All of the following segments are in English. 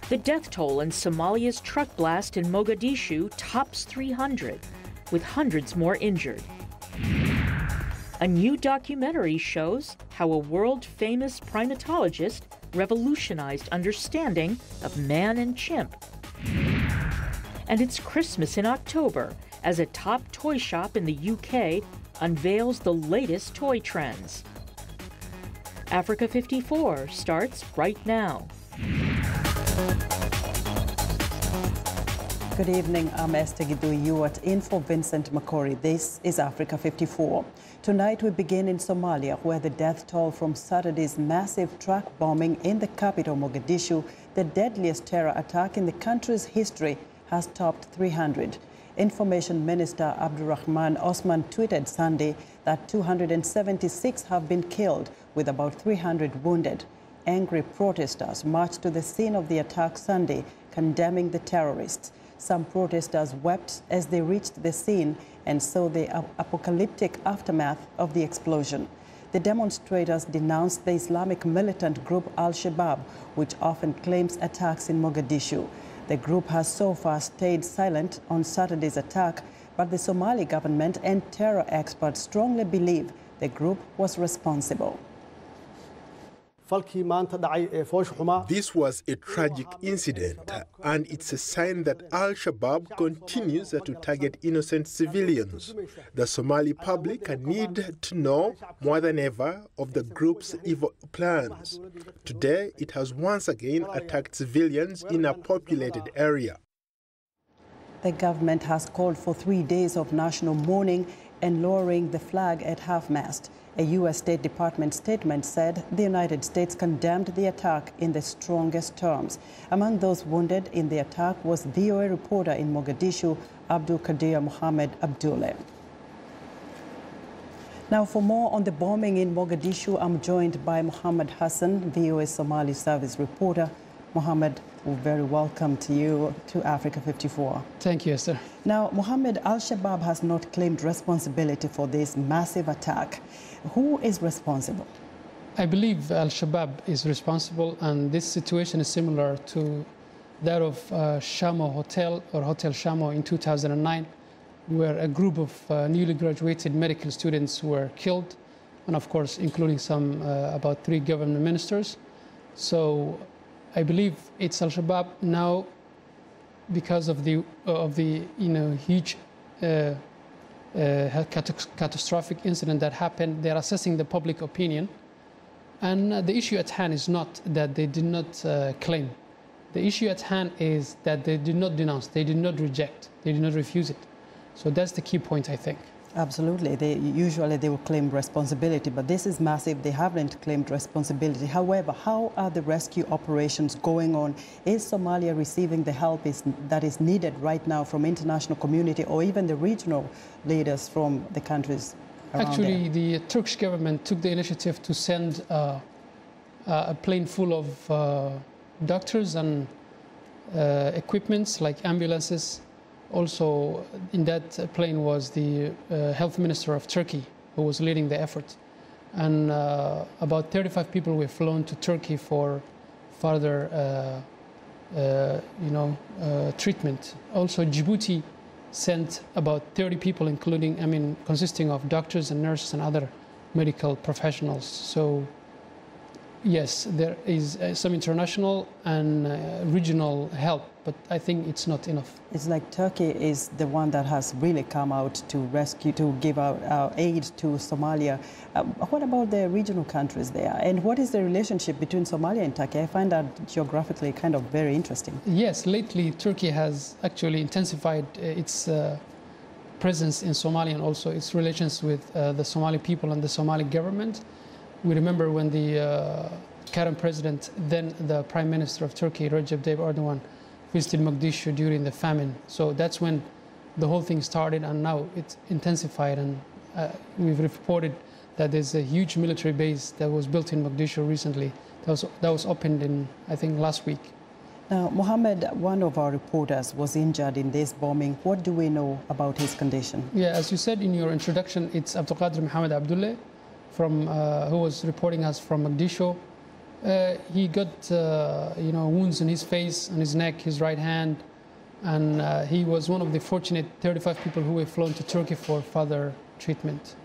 The death toll in Somalia's truck blast in Mogadishu tops 300, with hundreds more injured. A new documentary shows how a world-famous primatologist revolutionized understanding of man and chimp. And it's Christmas in October as a top toy shop in the UK unveils the latest toy trends. Africa 54 starts right now. Good evening, I'm Esther Gidui. You are in for Vincent Makori. This is Africa 54. Tonight we begin in Somalia, where the death toll from Saturday's massive truck bombing in the capital Mogadishu, the deadliest terror attack in the country's history, has topped 300. Information Minister Abdurrahman Osman tweeted Sunday that 276 have been killed, with about 300 wounded. Angry protesters marched to the scene of the attack Sunday, condemning the terrorists. Some protesters wept as they reached the scene and saw the apocalyptic aftermath of the explosion. The demonstrators denounced the Islamic militant group Al-Shabaab, which often claims attacks in Mogadishu. The group has so far stayed silent on Saturday's attack, but the Somali government and terror experts strongly believe the group was responsible. This was a tragic incident, and it's a sign that Al-Shabaab continues to target innocent civilians. The Somali public need to know more than ever of the group's evil plans. Today, it has once again attacked civilians in a populated area. The government has called for 3 days of national mourning and lowering the flag at half-mast. A U.S. State Department statement said the United States condemned the attack in the strongest terms. Among those wounded in the attack was VOA reporter in Mogadishu, Abdul Qadir Mohammed Abdullah. Now, for more on the bombing in Mogadishu, I'm joined by Mohammed Hassan, VOA Somali service reporter. Mohammed, very welcome to you to Africa 54. Thank you, Esther. Now, Mohammed, Al-Shabaab has not claimed responsibility for this massive attack. Who is responsible? I believe Al-Shabaab is responsible, and this situation is similar to that of Shamo Hotel or Hotel Shamo in 2009, where a group of newly graduated medical students were killed, and of course, including some about 3 government ministers. So I believe it's Al-Shabaab now because of the huge catastrophic incident that happened. They're assessing the public opinion, and the issue at hand is not that they did not claim. The issue at hand is that they did not denounce, they did not reject, they did not refuse it. So that's the key point, I think. Absolutely. Usually they will claim responsibility, but this is massive. They haven't claimed responsibility. However, how are the rescue operations going on? Is Somalia receiving the help that is needed right now from international community or even the regional leaders from the countries around Actually, there? the Turkish government took the initiative to send a plane full of doctors and equipments like ambulances. Also, in that plane was the health minister of Turkey, who was leading the effort. And about 35 people were flown to Turkey for further, treatment. Also, Djibouti sent about 30 people, consisting of doctors and nurses and other medical professionals. So, yes, there is some international and regional help, but I think it's not enough. It's like Turkey is the one that has really come out to rescue, to give out aid to Somalia. What about the regional countries there? And what is the relationship between Somalia and Turkey? I find that geographically kind of very interesting. Yes, lately Turkey has actually intensified its presence in Somalia and also its relations with the Somali people and the Somali government. We remember when the current president, then the Prime Minister of Turkey, Recep Tayyip Erdogan, visited Mogadishu during the famine. So that's when the whole thing started, and now it's intensified. And we've reported that there's a huge military base that was built in Mogadishu recently. That was opened in, I think, last week. Now, Mohammed, one of our reporters was injured in this bombing. What do we know about his condition? Yeah, as you said in your introduction, it's Abdul Qadir Mohammed Abdullah, who was reporting us from Mogadishu. He got wounds in his face, on his neck, his right hand, and he was one of the fortunate 35 people who were flown to Turkey for further treatment.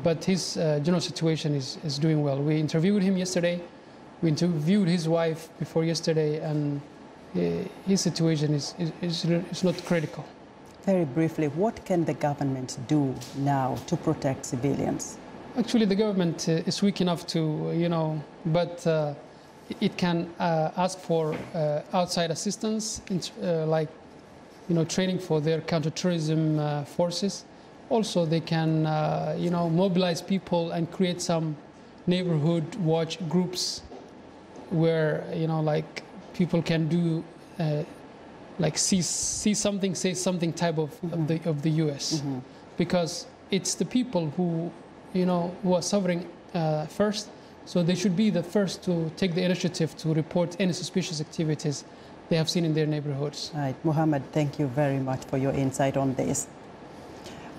But his general situation is doing well. We interviewed him yesterday. We interviewed his wife before yesterday, and his situation is not critical. Very briefly, what can the government do now to protect civilians? Actually, the government is weak enough to, but it can ask for outside assistance, like, training for their counterterrorism forces. Also, they can, mobilize people and create some neighborhood watch groups where, like people can do, like see something, say something type of the U.S. Because it's the people who are suffering first, so they should be the first to take the initiative to report any suspicious activities they have seen in their neighborhoods. Right, Mohammed, thank you very much for your insight on this.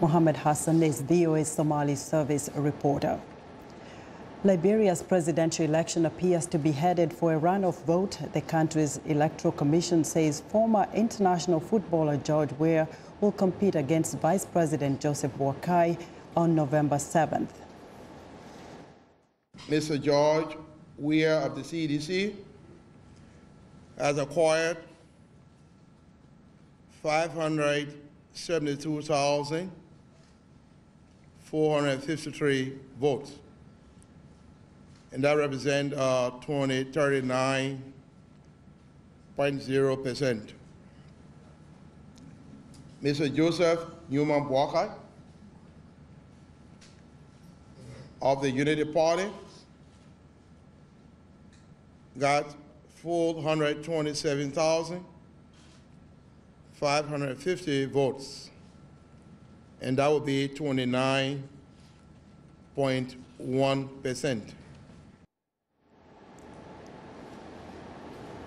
Mohammed Hassan is VOA's Somali service reporter. Liberia's presidential election appears to be headed for a runoff vote. The country's electoral commission says former international footballer George Weah will compete against Vice President Joseph Boakai on November 7th. Mr. George Weah of the CDC has acquired 572,453 votes, and that represents 39.0%. Mr. Joseph Newman Boakai of the Unity Party got 427,550 votes, and that would be 29.1%.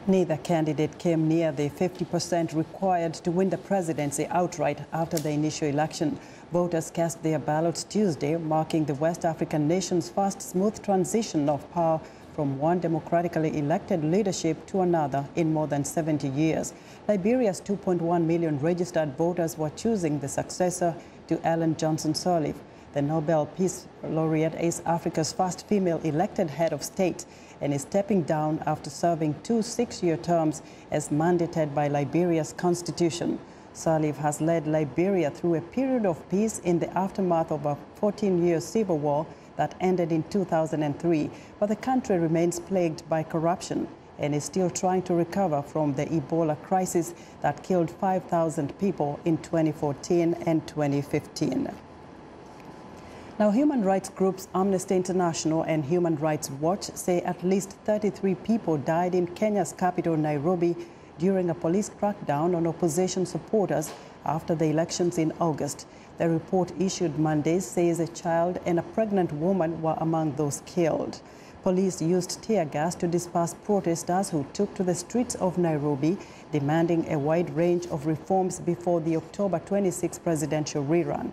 Neither candidate came near the 50% required to win the presidency outright after the initial election. Voters cast their ballots Tuesday, marking the West African nation's first smooth transition of power from one democratically elected leadership to another in more than 70 years. Liberia's 2.1 million registered voters were choosing the successor to Ellen Johnson Sirleaf. The Nobel Peace Laureate is Africa's first female elected head of state and is stepping down after serving 2 6-year terms as mandated by Liberia's constitution. Sirleaf has led Liberia through a period of peace in the aftermath of a 14-year civil war that ended in 2003, but the country remains plagued by corruption and is still trying to recover from the Ebola crisis that killed 5,000 people in 2014 and 2015. Now, human rights groups Amnesty International and Human Rights Watch say at least 33 people died in Kenya's capital, Nairobi, during a police crackdown on opposition supporters after the elections in August. The report issued Monday says a child and a pregnant woman were among those killed. Police used tear gas to disperse protesters who took to the streets of Nairobi, demanding a wide range of reforms before the October 26 presidential rerun.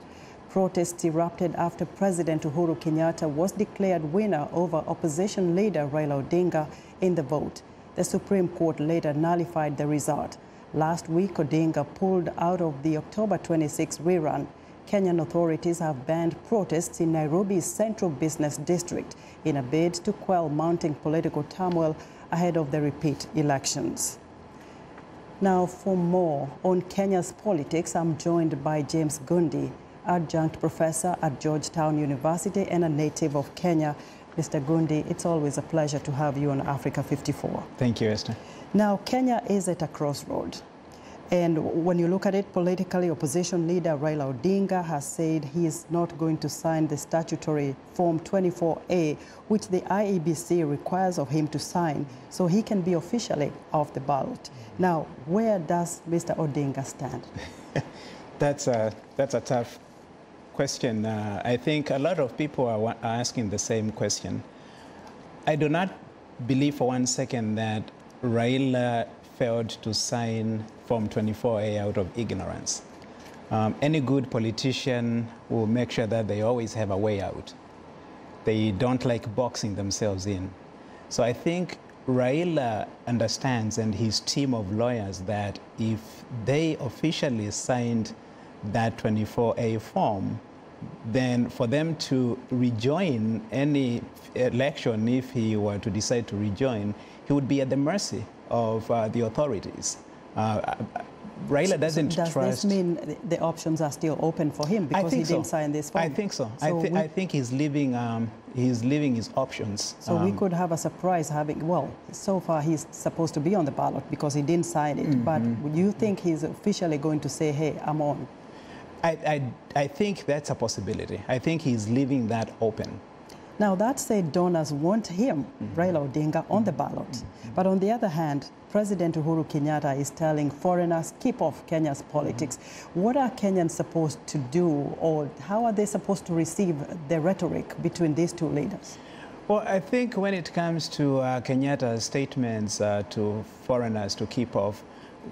Protests erupted after President Uhuru Kenyatta was declared winner over opposition leader Raila Odinga in the vote. The Supreme Court later nullified the result. Last week, Odinga pulled out of the October 26 rerun. Kenyan authorities have banned protests in Nairobi's central business district in a bid to quell mounting political turmoil ahead of the repeat elections. Now, for more on Kenya's politics, I'm joined by James Gundi, adjunct professor at Georgetown University and a native of Kenya. Mr. Gundi, it's always a pleasure to have you on Africa 54. Thank you, Esther. Now, Kenya is at a crossroad. And when you look at it politically, opposition leader Raila Odinga has said he is not going to sign the statutory Form 24A, which the IEBC requires of him to sign, so he can be officially off the ballot. Now, where does Mr. Odinga stand? That's a tough question. I think a lot of people are asking the same question. I do not believe for one second that Raila failed to sign Form 24A out of ignorance. Any good politician will make sure that they always have a way out. They don't like boxing themselves in. So I think Raila understands, and his team of lawyers, that if they officially signed that 24A form, then for them to rejoin any election, if he were to decide to rejoin, he would be at the mercy of the authorities. Raila doesn't trust... Does this mean the options are still open for him because he didn't sign this form? I think so. I think he's leaving his options. So we could have a surprise having, well, so far he's supposed to be on the ballot because he didn't sign it, but you think he's officially going to say, hey, I'm on? I think that's a possibility. I think he's leaving that open. Now, that said, donors want him, Raila Odinga, on the ballot. But on the other hand, President Uhuru Kenyatta is telling foreigners, keep off Kenya's politics. What are Kenyans supposed to do, or how are they supposed to receive the rhetoric between these two leaders? Well, I think when it comes to Kenyatta's statements to foreigners to keep off,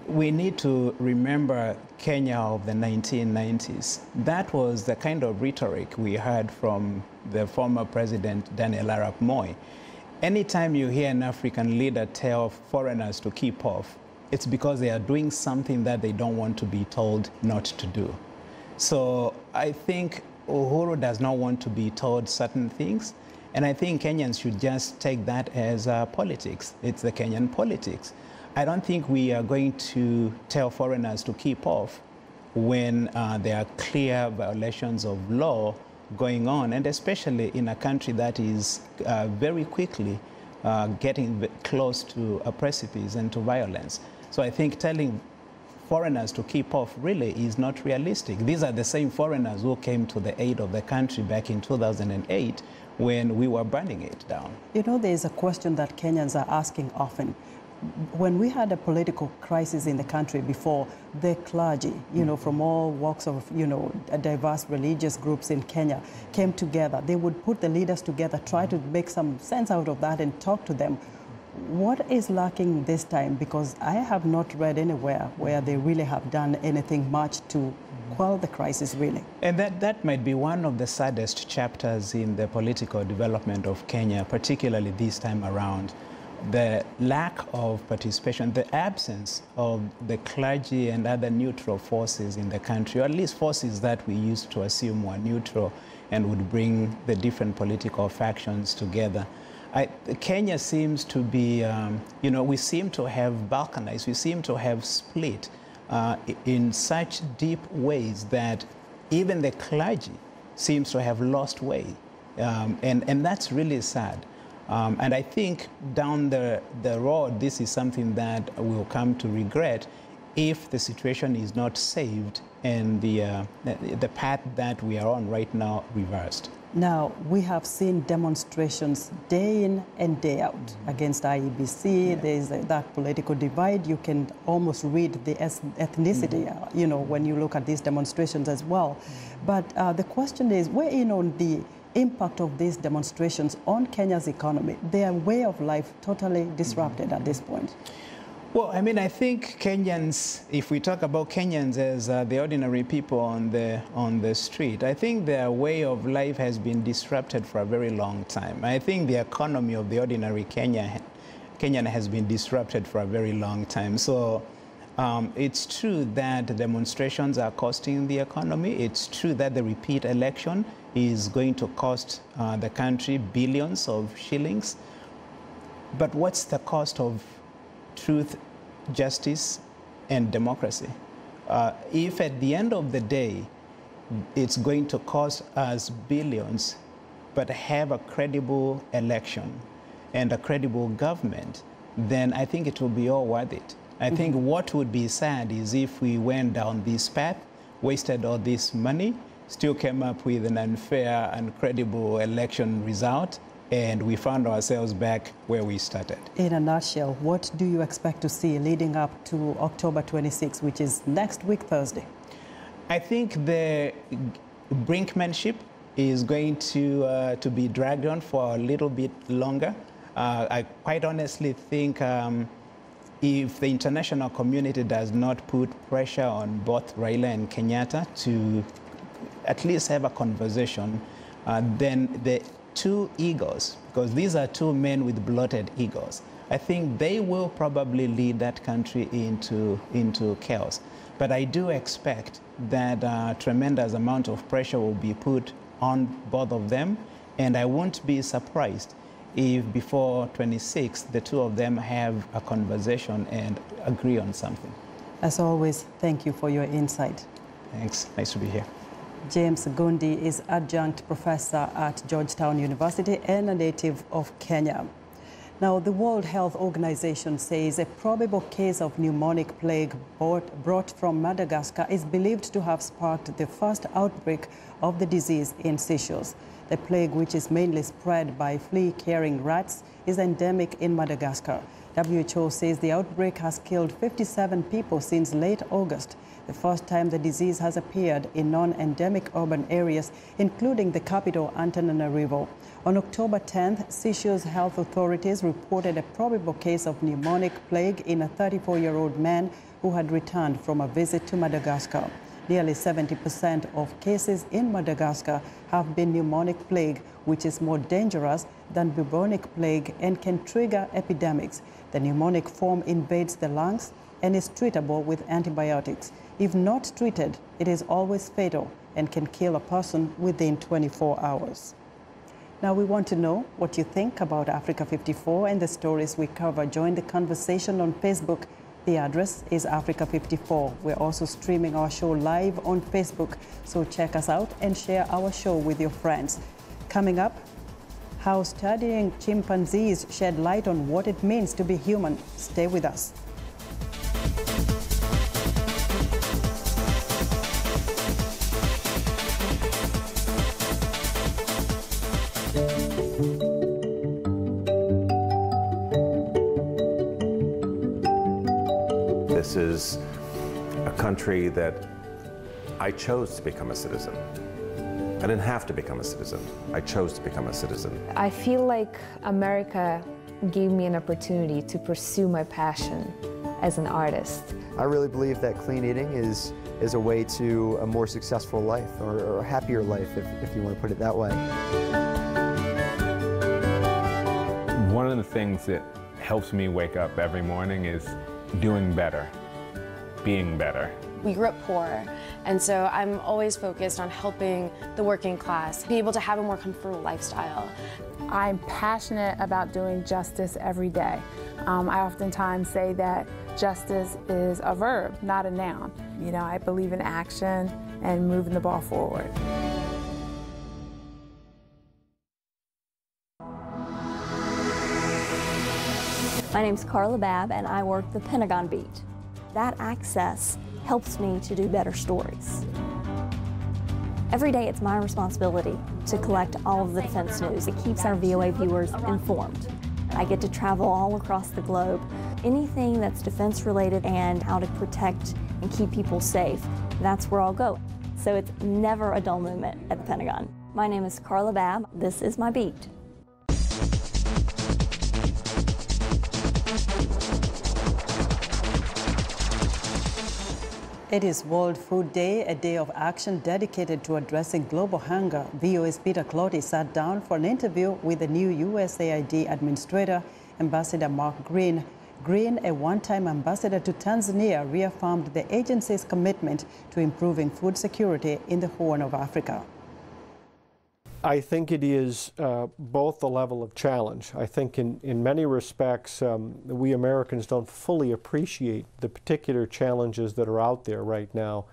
we need to remember Kenya of the 1990s. That was the kind of rhetoric we heard from the former president, Daniel Arap Moi. Anytime you hear an African leader tell foreigners to keep off, it's because they are doing something that they don't want to be told not to do. So I think Uhuru does not want to be told certain things, and I think Kenyans should just take that as politics. It's the Kenyan politics. I don't think we are going to tell foreigners to keep off when there are clear violations of law going on, and especially in a country that is very quickly getting close to a precipice and to violence. So I think telling foreigners to keep off really is not realistic. These are the same foreigners who came to the aid of the country back in 2008 when we were burning it down. You know, there's a question that Kenyans are asking often. When we had a political crisis in the country before, the clergy, you know, from all walks of, you know, diverse religious groups in Kenya came together. They would put the leaders together, try to make some sense out of that and talk to them. What is lacking this time? Because I have not read anywhere where they really have done anything much to quell the crisis, really. And that might be one of the saddest chapters in the political development of Kenya, particularly this time around. The lack of participation, the absence of the clergy and other neutral forces in the country, or at least forces that we used to assume were neutral and would bring the different political factions together. Kenya seems to be, you know, we seem to have balkanized, we seem to have split in such deep ways that even the clergy seems to have lost way. And that's really sad. And I think down the road, this is something that we'll come to regret if the situation is not saved and the path that we are on right now reversed. Now, we have seen demonstrations day in and day out against IEBC. Yeah. There's that political divide. You can almost read the ethnicity, you know, when you look at these demonstrations as well. But the question is, we're in on the impact of these demonstrations on Kenya's economy. Their way of life totally disrupted at this point. Well, I mean, I think Kenyans, if we talk about Kenyans as the ordinary people on the street, I think their way of life has been disrupted for a very long time. I think the economy of the ordinary Kenyan has been disrupted for a very long time. So it's true that demonstrations are costing the economy. It's true that the repeat election is going to cost the country billions of shillings. But what's the cost of truth, justice, and democracy? If at the end of the day, it's going to cost us billions, but have a credible election and a credible government, then I think it will be all worth it. I think what would be sad is if we went down this path, wasted all this money, still came up with an unfair and credible election result, and we found ourselves back where we started. In a nutshell, what do you expect to see leading up to October 26, which is next week, Thursday? I think the brinkmanship is going to be dragged on for a little bit longer. I quite honestly think if the international community does not put pressure on both Raila and Kenyatta to at least have a conversation, then the two egos, because these are two men with bloated egos, I think they will probably lead that country into chaos. But I do expect that a tremendous amount of pressure will be put on both of them, and I won't be surprised if before 26 the two of them have a conversation and agree on something. As always, thank you for your insight. Thanks. Nice to be here. James Gundi is adjunct professor at Georgetown University and a native of Kenya. Now, the World Health Organization says a probable case of pneumonic plague brought from Madagascar is believed to have sparked the first outbreak of the disease in Seychelles. The plague, which is mainly spread by flea-carrying rats, is endemic in Madagascar. WHO says the outbreak has killed 57 people since late August, the first time the disease has appeared in non-endemic urban areas, including the capital, Antananarivo. On October 10th, Seychelles health authorities reported a probable case of pneumonic plague in a 34-year-old man who had returned from a visit to Madagascar. Nearly 70% of cases in Madagascar have been pneumonic plague, which is more dangerous than bubonic plague and can trigger epidemics. The pneumonic form invades the lungs and is treatable with antibiotics. If not treated, it is always fatal and can kill a person within 24 hours. Now we want to know what you think about Africa 54 and the stories we cover. Join the conversation on Facebook. The address is Africa 54. We're also streaming our show live on Facebook, so check us out and share our show with your friends. Coming up, how studying chimpanzees shed light on what it means to be human. Stay with us. This is a country that I chose to become a citizen. I didn't have to become a citizen. I chose to become a citizen. I feel like America gave me an opportunity to pursue my passion as an artist. I really believe that clean eating is a way to a more successful life, or a happier life, if you want to put it that way. One of the things that helps me wake up every morning is doing better, being better. We grew up poor, and so I'm always focused on helping the working class be able to have a more comfortable lifestyle. I'm passionate about doing justice every day. I oftentimes say that justice is a verb, not a noun. You know, I believe in action and moving the ball forward. My name's Carla Babb, and I work the Pentagon beat. That access helps me to do better stories. Every day it's my responsibility to collect all of the defense news. It keeps our VOA viewers informed. I get to travel all across the globe. Anything that's defense related and how to protect and keep people safe, that's where I'll go. So it's never a dull moment at the Pentagon. My name is Carla Babb. This is my beat. It is World Food Day, a day of action dedicated to addressing global hunger. VOA's Peter Clotty sat down for an interview with the new USAID Administrator, Ambassador Mark Green. Green, a one-time ambassador to Tanzania, reaffirmed the agency's commitment to improving food security in the Horn of Africa. I think it is both the level of challenge. I think in many respects, we Americans don't fully appreciate the particular challenges that are out there right now,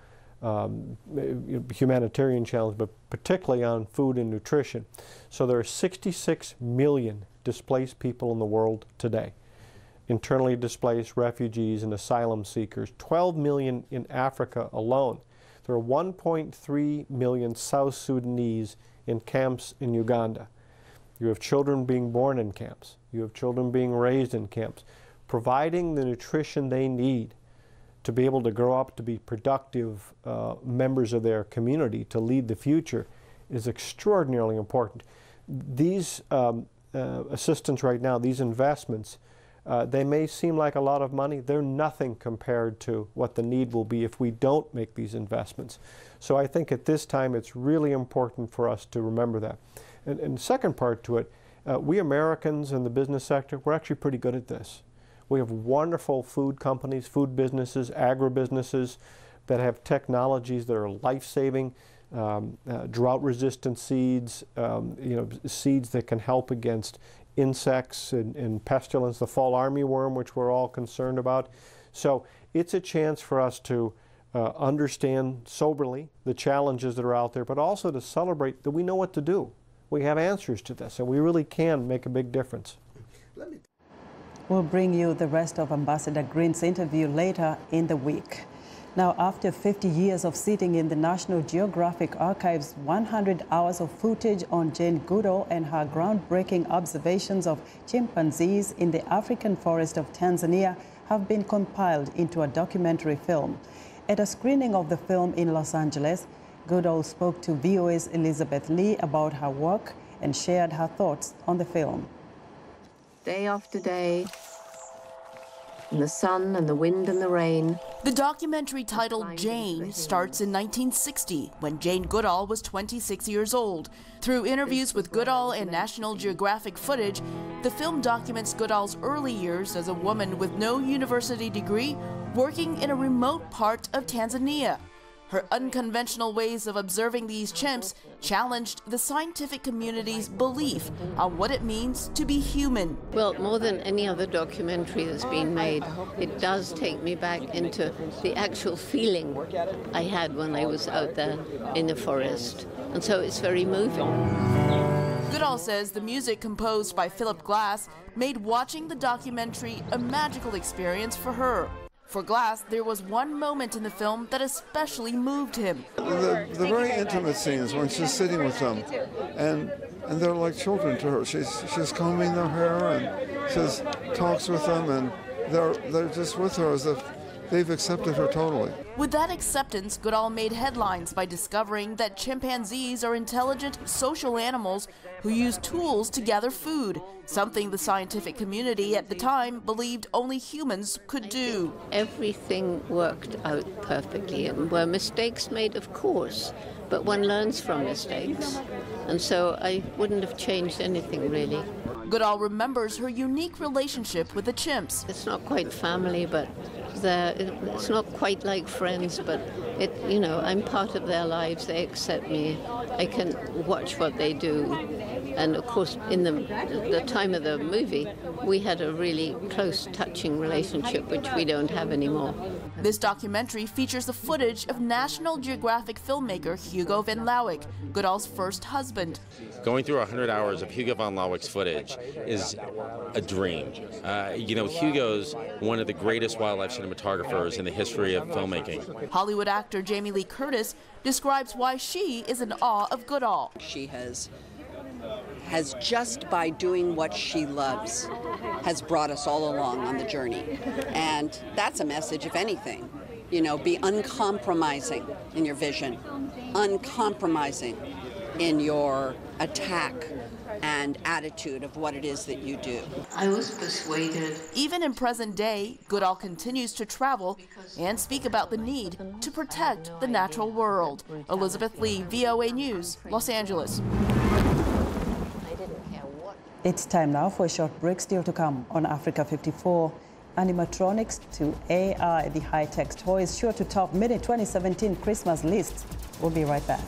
humanitarian challenge, but particularly on food and nutrition. So there are 66 million displaced people in the world today. Internally displaced refugees and asylum seekers, 12 million in Africa alone. There are 1.3 million South Sudanese in camps in Uganda. You have children being born in camps. You have children being raised in camps. Providing the nutrition they need to be able to grow up to be productive members of their community, to lead the future, is extraordinarily important. These assistance right now, these investments, they may seem like a lot of money. They're nothing compared to what the need will be if we don't make these investments. So I think at this time it's really important for us to remember that. And the second part to it, we Americans in the business sector, we're actually pretty good at this. We have wonderful food companies, food businesses, agribusinesses that have technologies that are life-saving, drought-resistant seeds, seeds that can help against insects and pestilence, the fall armyworm, which we're all concerned about. So it's a chance for us to understand soberly the challenges that are out there, but also to celebrate that we know what to do. We have answers to this, and we really can make a big difference. We'll bring you the rest of Ambassador Green's interview later in the week. Now, after 50 years of sitting in the National Geographic Archive's 100 hours of footage on Jane Goodall and her groundbreaking observations of chimpanzees in the African forest of Tanzania have been compiled into a documentary film. At a screening of the film in Los Angeles, Goodall spoke to VOA's Elizabeth Lee about her work and shared her thoughts on the film. Day after day, in the sun and the wind and the rain. The documentary titled Jane starts in 1960 when Jane Goodall was 26 years old. Through interviews with Goodall and National Geographic footage, the film documents Goodall's early years as a woman with no university degree working in a remote part of Tanzania. Her unconventional ways of observing these chimps challenged the scientific community's belief on what it means to be human. Well, more than any other documentary that's been made, it does take me back into the actual feeling I had when I was out there in the forest. And so it's very moving. Goodall says the music composed by Philip Glass made watching the documentary a magical experience for her. For Glass, there was one moment in the film that especially moved him. The very intimate scenes when she's sitting with them, and they're like children to her. She's combing their hair and she talks with them, and they're just with her as if they've accepted her totally. With that acceptance, Goodall made headlines by discovering that chimpanzees are intelligent, social animals who use tools to gather food, something the scientific community at the time believed only humans could do. Everything worked out perfectly, and were mistakes made, of course, but one learns from mistakes. And so I wouldn't have changed anything, really. Goodall remembers her unique relationship with the chimps. It's not quite family, but it's not quite like friends, but I'm part of their lives. They accept me. I can watch what they do. And of course, in the time of the movie, we had a really close, touching relationship, which we don't have anymore. This documentary features the footage of National Geographic filmmaker Hugo van Lawick, Goodall's first husband. Going through 100 hours of Hugo van Lawick's footage is a dream. Hugo's one of the greatest wildlife cinematographers in the history of filmmaking. Hollywood actor Jamie Lee Curtis describes why she is in awe of Goodall. She has just by doing what she loves, has brought us all along on the journey. And that's a message, if anything. Be uncompromising in your vision, uncompromising in your attack and attitude of what it is that you do. I was persuaded. Even in present day, Goodall continues to travel and speak about the need to protect the natural world. Elizabeth Lee, VOA News, Los Angeles. It's time now for a short break. Still to come on Africa 54. Animatronics to AI, the high-tech toy is sure to top many 2017 Christmas lists. We'll be right back.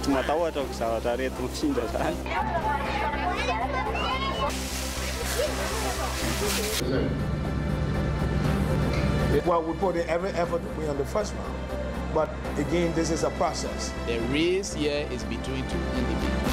Cuma tahu atau kesalahan itu mungkin dah. Well, we put in every effort to win the first round. But again, this is a process. The race here is between two individuals.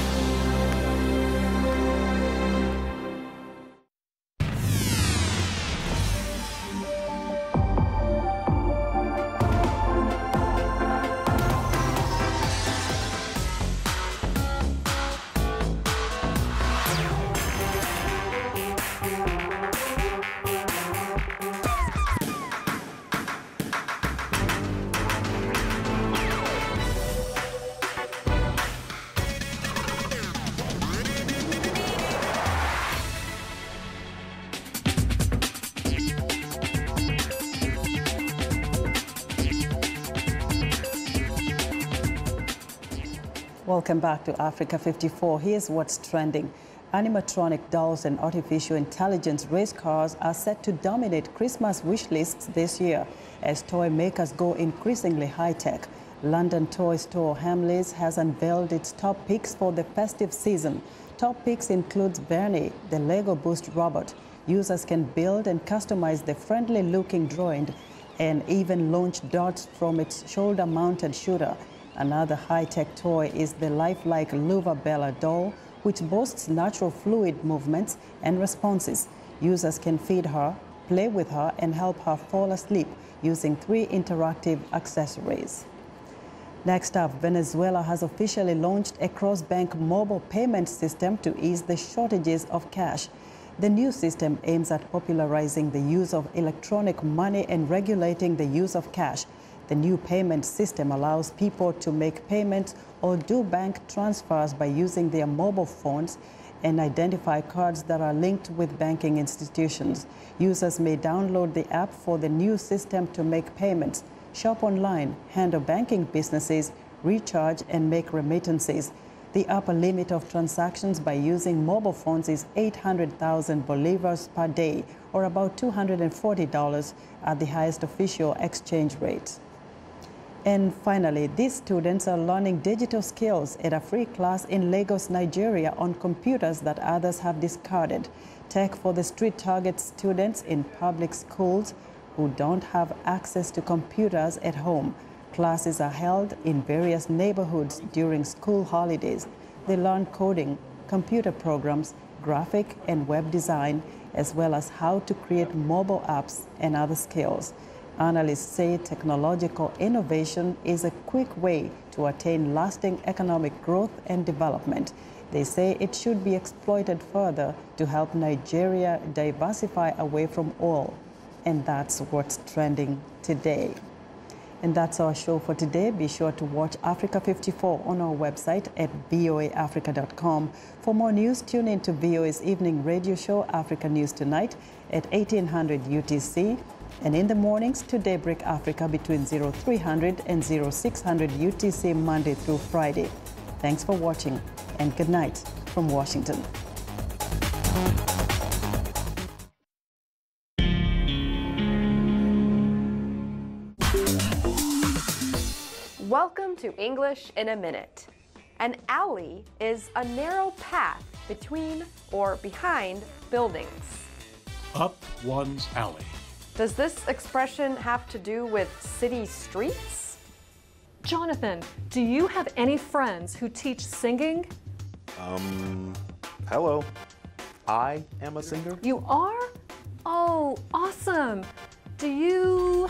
Welcome back to Africa 54. Here's what's trending. Animatronic dolls and artificial intelligence race cars are set to dominate Christmas wish lists this year as toy makers go increasingly high-tech. London toy store Hamleys has unveiled its top picks for the festive season. Top picks includes Bernie, the Lego Boost robot. Users can build and customize the friendly-looking droid and even launch darts from its shoulder-mounted shooter. Another high-tech toy is the lifelike Luva Bella doll, which boasts natural fluid movements and responses. Users can feed her, play with her, and help her fall asleep using 3 interactive accessories. Next up, Venezuela has officially launched a cross-bank mobile payment system to ease the shortages of cash. The new system aims at popularizing the use of electronic money and regulating the use of cash. The new payment system allows people to make payments or do bank transfers by using their mobile phones and identify cards that are linked with banking institutions. Users may download the app for the new system to make payments, shop online, handle banking businesses, recharge, and make remittances. The upper limit of transactions by using mobile phones is 800,000 bolivars per day, or about $240 at the highest official exchange rate. And finally, these students are learning digital skills at a free class in Lagos, Nigeria on computers that others have discarded. Tech for the Street targets students in public schools who don't have access to computers at home. Classes are held in various neighborhoods during school holidays. They learn coding, computer programs, graphic and web design, as well as how to create mobile apps and other skills. Analysts say technological innovation is a quick way to attain lasting economic growth and development. They say it should be exploited further to help Nigeria diversify away from oil. And that's what's trending today. And that's our show for today. Be sure to watch Africa 54 on our website at voaafrica.com. For more news, tune in to VOA's evening radio show, Africa News Tonight, at 1800 UTC. And in the mornings to Daybreak Africa between 0300 and 0600 UTC Monday through Friday. Thanks for watching and good night from Washington. Welcome to English in a Minute. An alley is a narrow path between or behind buildings. Up one's alley. Does this expression have to do with city streets? Jonathan, do you have any friends who teach singing? Hello. I am a singer. You are? Oh, awesome. Do you